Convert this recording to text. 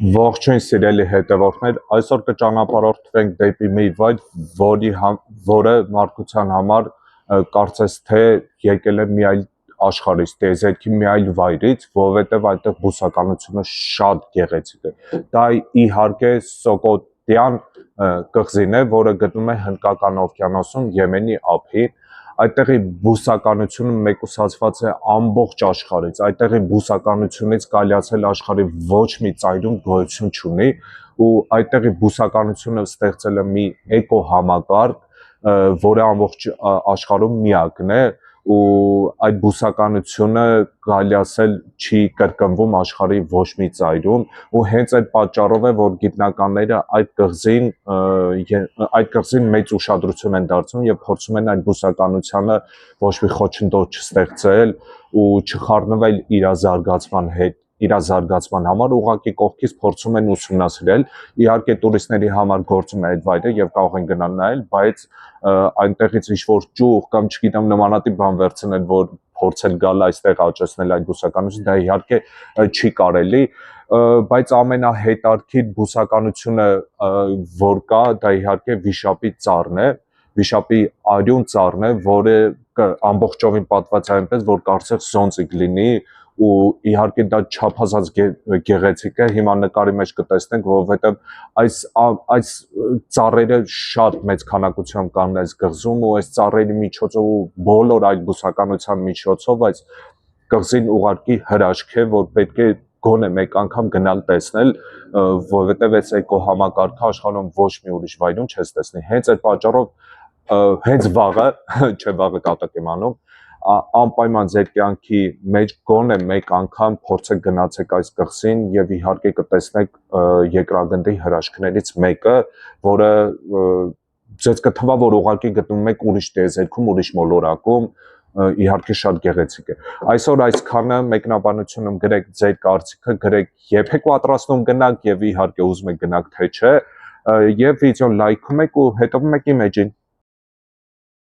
Ողջույն սիրելի հետևորդներ, այսօր կճանապարհորդվենք դեպի մի վայր, որը մարդկության համար կարծես թե եկել է մի այլ աշխարհից, տիեզերքի մի այլ վայրից, որովհետև այդտեղ բուսականությունը շատ գեղեցիկ է։ Դա իհարկե Սոկոտյան կղզին է, որը գտնվում է Հնդկական օվկիանոսում, Եմենի ափին։ Այդտեղի բուսականությունը մեկուսացված է ամբողջ աշխարհից, այդտեղի բուսականությունից կայացել աշխարհի ոչ մի ծայրում գոյություն չունի ու այդտեղի բուսականությունը ստեղծել է մի էկո համակարգ, որը ամբողջ աշխարհում միակն է ու այդ բուսականությունը կարելի ասել չի կրկնվում աշխարհի ոչ մի ծայրում ու հենց այդ պատճառով է որ գիտնականները այդ կղզին մեծ ուշադրություն են դարձնում եւ փորձում են այդ բուսականությանը ոչ մի խոչընդոտ չստեղծել ու չխառնվել իր զարգացման համար ուղղակի կողքից փորձում են ուսումնասիրել իհարկե տուրիստների համար գործում է այդ վայրը եւ կարող են գնալ նայել բայց այնտեղից ինչ-որ ճյուղ կամ չգիտեմ նմանատիպ բան վերցնել որ փորձել գալ այստեղ աճեցնել այդ բուսականությունը դա իհարկե չի կարելի բայց ամենահետաքրքիր բուսականությունը որ կա դա իհարկե վիշապի ծառն է վիշապի արյուն ծառն է որը ամբողջովին պատված է այնպես որ կարծես զոնտիկ լինի ու իհարկե դա չափազանց գեղեցիկ է հիմա նկարի մեջ կտեսնենք որովհետև այս ծառերը շատ մեծ քանակությամբ կան այս կղզում ու այս ծառերի միջոցով ու բոլոր այդ բուսականության միջոցով այս կղզին ուղղակի հրաշք է որ պետք է գոնե մեկ անգամ գնալ տեսնել որովհետև այս էկո համակարգը աշխարհում ոչ մի ուրիշ վայրում չես տեսնի հենց այդ պատճառով հենց վաղը չէ վաղը կատակ եմ անում անպայման ձեր կյանքի մեջ գոնե մեկ անգամ փորձեք գնացեք այս կղզին եւ իհարկե կտեսնեք երկրագնդի հրաշքներից մեկը, որը ձեզ կթվա որ ուղղակի գտնվում եք ուրիշ տիեզերքում, ուրիշ մոլորակում, իհարկե շատ գեղեցիկ է։ Այսօր այսքանը մեկնաբանությունում գրեք ձեր կարծիքը, գրեք երբ եք պատրաստվում գնաք եւ իհարկե ուզում եք գնաք թե չէ, եւ վիդեոն լայքում եք ու հետևում եք իմեջին։